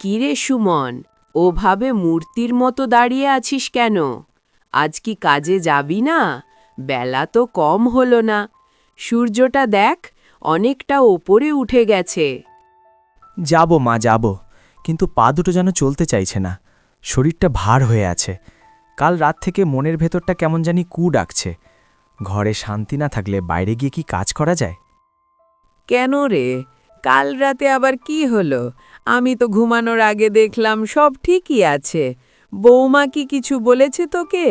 কিরে সুমন, ওভাবে মূর্তির মতো দাঁড়িয়ে আছিস কেন? আজ কি কাজে যাবি না? বেলা তো কম হলো না। সূর্যটা দেখ, অনেকটা ওপরে উঠে গেছে। যাব মা, যাব, কিন্তু পা দুটো যেন চলতে চাইছে না। শরীরটা ভার হয়ে আছে। কাল রাত থেকে মনের ভেতরটা কেমন জানি কু ডাকছে। ঘরে শান্তি না থাকলে বাইরে গিয়ে কি কাজ করা যায়? কেন রে, কাল রাতে আবার কি হলো? আমি তো ঘুমানোর আগে দেখলাম সব ঠিকই আছে। বৌমা কি কিছু বলেছে তোকে?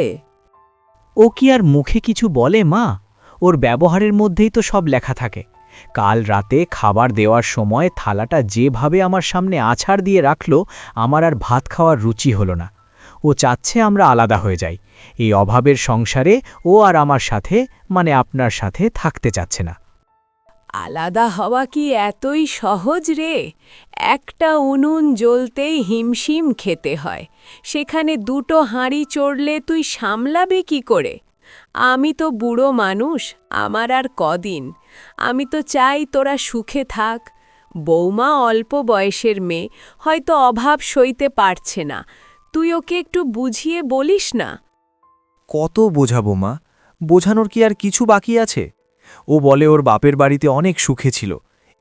ও কি আর মুখে কিছু বলে মা? ওর ব্যবহারের মধ্যেই তো সব লেখা থাকে। কাল রাতে খাবার দেওয়ার সময় থালাটা যেভাবে আমার সামনে আছাড় দিয়ে রাখল, আমার আর ভাত খাওয়ার রুচি হলো না। ও চাচ্ছে আমরা আলাদা হয়ে যাই। এই অভাবের সংসারে ও আর আমার সাথে, মানে আপনার সাথে থাকতে চাচ্ছে না। আলাদা হওয়া কি এতই সহজ রে? একটা উনুন জ্বলতেই হিমশিম খেতে হয়। সেখানে দুটো হাঁড়ি চড়লে তুই সামলাবে কি করে? আমি তো বুড়ো মানুষ, আমার আর কদিন। আমি তো চাই তোরা সুখে থাক। বৌমা অল্প বয়সের মেয়ে, হয়তো অভাব সইতে পারছে না। তুই ওকে একটু বুঝিয়ে বলিস না? কত বোঝাবো মা? বোঝানোর কি আর কিছু বাকি আছে? ও বলে ওর বাপের বাড়িতে অনেক সুখে ছিল,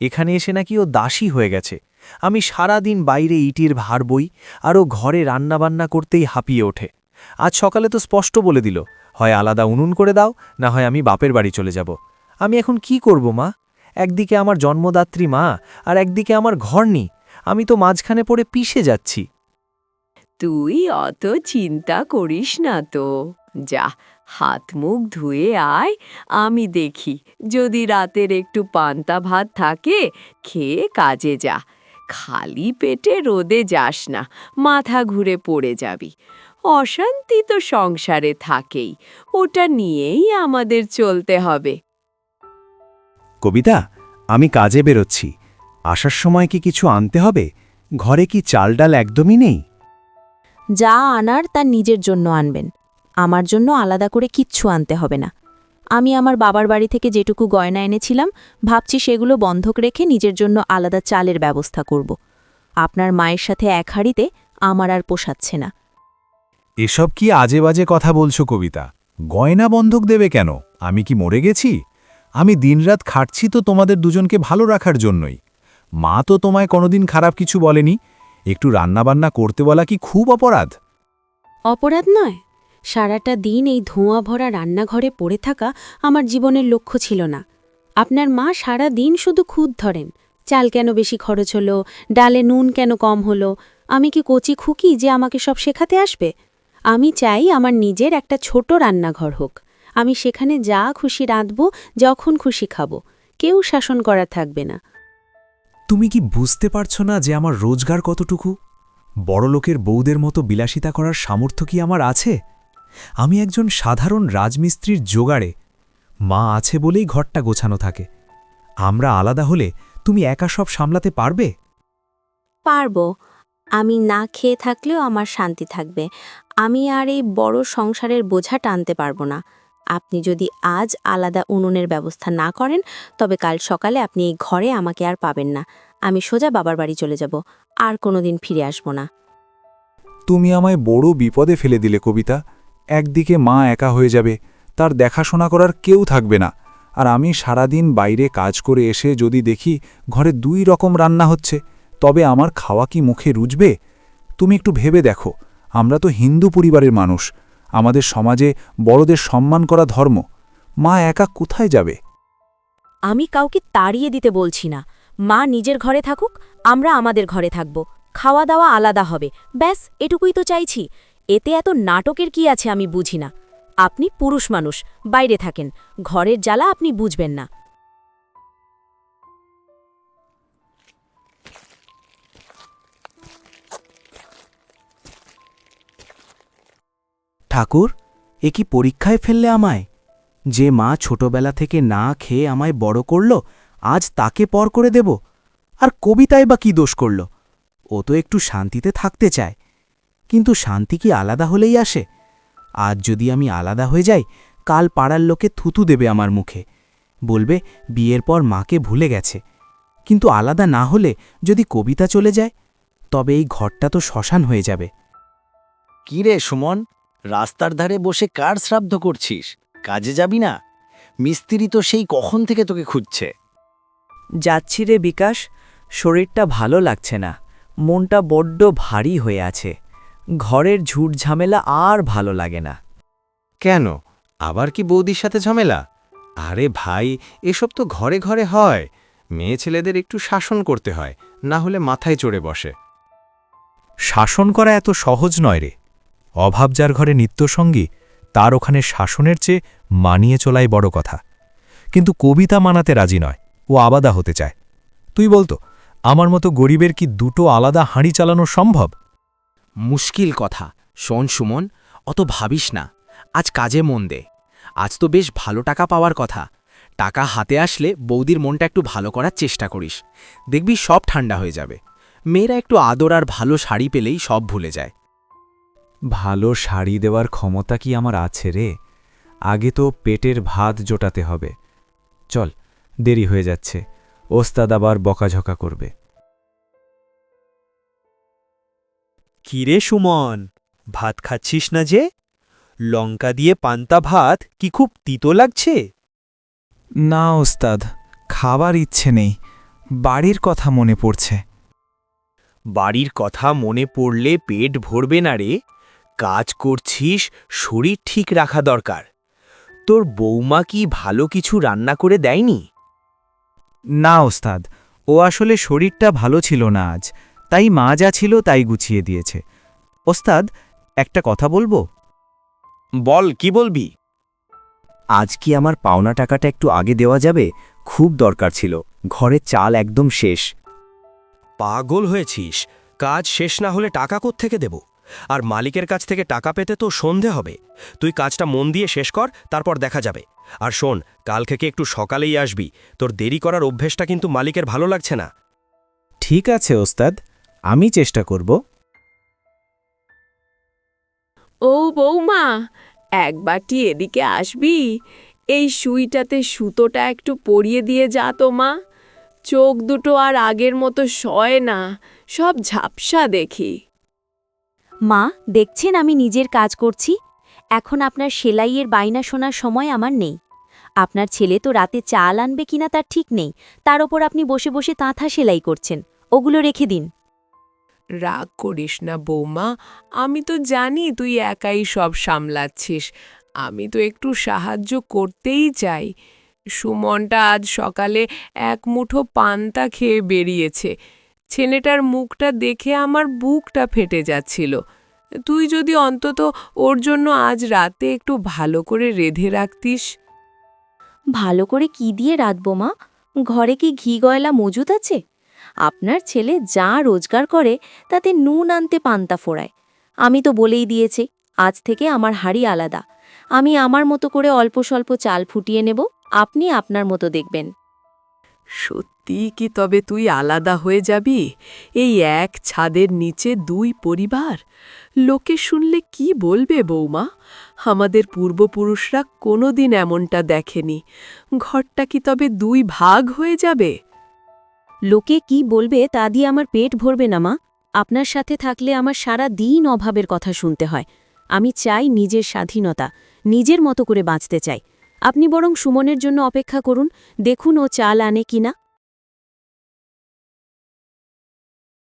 এখানে এসে নাকি ও দাসী হয়ে গেছে। আমি সারা দিন বাইরে ইটির ভার বই, আর ও ঘরে রান্নাবান্না করতেই হাঁপিয়ে ওঠে। আজ সকালে তো স্পষ্ট বলে দিল, হয় আলাদা উনুন করে দাও, না হয় আমি বাপের বাড়ি চলে যাব। আমি এখন কি করব মা? একদিকে আমার জন্মদাত্রী মা, আর একদিকে আমার ঘর নি। আমি তো মাঝখানে পড়ে পিষে যাচ্ছি। তুই অত চিন্তা করিস না তো। যা, হাত মুখ ধুয়ে আয়। আমি দেখি, যদি রাতের একটু পান্তা ভাত থাকে, খেয়ে কাজে যা। খালি পেটে রোদে যাস না, মাথা ঘুরে পড়ে যাবি। অশান্তি তো সংসারে থাকেই, ওটা নিয়েই আমাদের চলতে হবে। কবিতা, আমি কাজে বেরোচ্ছি। আসার সময় কি কিছু আনতে হবে? ঘরে কি চাল ডাল একদমই নেই? যা আনার তা নিজের জন্য আনবেন। আমার জন্য আলাদা করে কিচ্ছু আনতে হবে না। আমি আমার বাবার বাড়ি থেকে যেটুকু গয়না এনেছিলাম, ভাবছি সেগুলো বন্ধক রেখে নিজের জন্য আলাদা চালের ব্যবস্থা করব। আপনার মায়ের সাথে এক হাঁড়িতে আমার আর পোষাচ্ছে না। এসব কি আজে বাজে কথা বলছো কবিতা? গয়না বন্ধক দেবে কেন? আমি কি মরে গেছি? আমি দিনরাত খাটছি তো তোমাদের দুজনকে ভালো রাখার জন্যই। মা তো তোমায় কোনোদিন খারাপ কিছু বলেনি। একটু রান্নাবান্না করতে বলা কি খুব অপরাধ? অপরাধ নয়। সারাটা দিন এই ধোঁয়া ভরা রান্নাঘরে পড়ে থাকা আমার জীবনের লক্ষ্য ছিল না। আপনার মা সারা দিন শুধু খুঁত ধরেন। চাল কেন বেশি খরচ হলো, ডালে নুন কেন কম হলো। আমি কি কচি খুকি যে আমাকে সব শেখাতে আসবে? আমি চাই আমার নিজের একটা ছোট রান্নাঘর হোক। আমি সেখানে যা খুশি রাঁধব, যখন খুশি খাবো। কেউ শাসন করা থাকবে না। তুমি কি বুঝতে পারছো না যে আমার রোজগার কতটুকু? বড়লোকের বউদের মতো বিলাসিতা করার সামর্থ্য কি আমার আছে? আমি একজন সাধারণ রাজমিস্ত্রির জোগাড়ে। মা আছে বলেই ঘরটা গোছানো থাকে। আমরা আলাদা হলে তুমি একা সব সামলাতে পারবে? পারবো। আমি না খেয়ে থাকলেও আমার শান্তি থাকবে। আমি আর এই বড় সংসারের বোঝা টানতে পারবো না। আপনি যদি আজ আলাদা উনুনের ব্যবস্থা না করেন, তবে কাল সকালে আপনি এই ঘরে আমাকে আর পাবেন না। আমি সোজা বাবার বাড়ি চলে যাব, আর কোনোদিন ফিরে আসব না। তুমি আমায় বড় বিপদে ফেলে দিলে কবিতা। একদিকে মা একা হয়ে যাবে, তার দেখাশোনা করার কেউ থাকবে না। আর আমি সারাদিন বাইরে কাজ করে এসে যদি দেখি ঘরে 2 রকম রান্না হচ্ছে, তবে আমার খাওয়া কি মুখে রুজবে? তুমি একটু ভেবে দেখো, আমরা তো হিন্দু পরিবারের মানুষ। আমাদের সমাজে বড়দের সম্মান করা ধর্ম। মা একা কোথায় যাবে? আমি কাউকে তাড়িয়ে দিতে বলছি না। মা নিজের ঘরে থাকুক, আমরা আমাদের ঘরে থাকব। খাওয়া দাওয়া আলাদা হবে, ব্যাস এটুকুই তো চাইছি। এতে এত নাটকের কি আছে আমি বুঝি না। আপনি পুরুষ মানুষ, বাইরে থাকেন। ঘরের জ্বালা আপনি বুঝবেন না। ঠাকুর, এ কি পরীক্ষায় ফেললে আমায়? যে মা ছোটবেলা থেকে না খেয়ে আমায় বড় করল, আজ তাকে পর করে দেব? আর কবিতায় বা কি দোষ করল? ও তো একটু শান্তিতে থাকতে চায়। কিন্তু শান্তি কি আলাদা হলেই আসে? আজ যদি আমি আলাদা হয়ে যাই, কাল পাড়ার লোকে থুতু দেবে আমার মুখে, বলবে বিয়ের পর মাকে ভুলে গেছে। কিন্তু আলাদা না হলে যদি কবিতা চলে যায়, তবে এই ঘরটা তো শ্মশান হয়ে যাবে। কি রে সুমন, রাস্তার ধারে বসে কার শ্রাদ্ধ করছিস? কাজে যাবি না? মিস্ত্রি তো সেই কখন থেকে তোকে খুঁজছে। যাচ্ছি রে বিকাশ, শরীরটা ভালো লাগছে না, মনটা বড্ড ভারী হয়ে আছে। ঘরের ঝুট ঝামেলা আর ভালো লাগে না। কেন, আবার কি বৌদির সাথে ঝামেলা? আরে ভাই, এসব তো ঘরে ঘরে হয়। মেয়ে ছেলেদের একটু শাসন করতে হয়, না হলে মাথায় চড়ে বসে। শাসন করা এত সহজ নয় রে। অভাব যার ঘরে নিত্যসঙ্গী, তার ওখানে শাসনের চেয়ে মানিয়ে চলাই বড় কথা। কিন্তু কবিতা মানাতে রাজি নয়, ও আলাদা হতে চায়। তুই বলতো, আমার মতো গরিবের কি দুটো আলাদা হাঁড়ি চালানো সম্ভব? মুশকিল কথা। শোন সুমন, অত ভাবিস না, আজ কাজে মন দে। আজ তো বেশ ভালো টাকা পাওয়ার কথা। টাকা হাতে আসলে বৌদির মনটা একটু ভালো করার চেষ্টা করিস, দেখবি সব ঠান্ডা হয়ে যাবে। মেয়েরা একটু আদর আর ভালো শাড়ি পেলেই সব ভুলে যায়। ভালো শাড়ি দেওয়ার ক্ষমতা কি আমার আছে রে? আগে তো পেটের ভাত জোটাতে হবে। চল, দেরি হয়ে যাচ্ছে, ওস্তাদ আবার বকাঝকা করবে। কিরে সুমন, ভাত খাচ্ছিস না যে? লঙ্কা দিয়ে পান্তা ভাত কি খুব তিতো লাগছে? না ওস্তাদ, খাবার ইচ্ছে নেই, বাড়ির কথা মনে পড়ছে। বাড়ির কথা মনে পড়লে পেট ভরবে না রে। কাজ করছিস, শরীর ঠিক রাখা দরকার। তোর বৌমা কি ভালো কিছু রান্না করে দেয়নি? না ওস্তাদ, ও আসলে শরীরটা ভালো ছিল না আজ, তাই মা যা ছিল তাই গুছিয়ে দিয়েছে। ওস্তাদ, একটা কথা বলবো? বল, কি বলবি? আজ কি আমার পাওনা টাকাটা একটু আগে দেওয়া যাবে? খুব দরকার ছিল, ঘরে চাল একদম শেষ। পাগল হয়েছিস? কাজ শেষ না হলে টাকা কোত্থেকে দেব? আর মালিকের কাছ থেকে টাকা পেতে তো সন্ধে হবে। তুই কাজটা মন দিয়ে শেষ কর, তারপর দেখা যাবে। আর শোন, কাল থেকে একটু সকালেই আসবি। তোর দেরি করার অভ্যেসটা কিন্তু মালিকের ভালো লাগছে না। ঠিক আছে ওস্তাদ, আমি চেষ্টা করব। ও বৌমা, এক বাটি এদিকে আসবি? এই সুইটাতে সুতোটা একটু পরিয়ে দিয়ে যা তো মা। চোখ দুটো আর আগের মতো সয় না, সব ঝাপসা দেখি। মা, দেখছেন আমি নিজের কাজ করছি। এখন আপনার সেলাইয়ের বায়না শোনার সময় আমার নেই। আপনার ছেলে তো রাতে চাল আনবে কিনা তার ঠিক নেই, তার ওপর আপনি বসে বসে তাঁথা সেলাই করছেন। ওগুলো রেখে দিন। রাগ করিস না বৌমা, আমি তো জানি তুই একাই সব সামলাচ্ছিস। আমি তো একটু সাহায্য করতেই চাই। সুমনটা আজ সকালে এক মুঠো পান্তা খেয়ে বেরিয়েছে। ছেলেটার মুখটা দেখে আমার বুকটা ফেটে যাচ্ছিল। তুই যদি অন্তত ওর জন্য আজ রাতে একটু ভালো করে রেঁধে রাখতিস। ভালো করে কি দিয়ে রাঁধবো মা? ঘরে কি ঘি গয়লা মজুদ আছে? আপনার ছেলে যা রোজগার করে তাতে নুন আনতে পান্তা ফোড়ায়। আমি তো বলেই দিয়েছি, আজ থেকে আমার হাঁড়ি আলাদা। আমি আমার মতো করে অল্প স্বল্প চাল ফুটিয়ে নেব, আপনি আপনার মতো দেখবেন। সত্যি কি তবে তুই আলাদা হয়ে যাবি? এই এক ছাদের নিচে দুই পরিবার? লোকে শুনলে কি বলবে বৌমা? আমাদের পূর্বপুরুষরা কোনোদিন এমনটা দেখেনি। ঘরটা কি তবে দুই ভাগ হয়ে যাবে? লোকে কি বলবে তা দিয়ে আমার পেট ভরবে না মা। আপনার সাথে থাকলে আমার সারা দিন অভাবের কথা শুনতে হয়। আমি চাই নিজের স্বাধীনতা, নিজের মতো করে বাঁচতে চাই। আপনি বরং সুমনের জন্য অপেক্ষা করুন, দেখুন ও চাল আনে কিনা।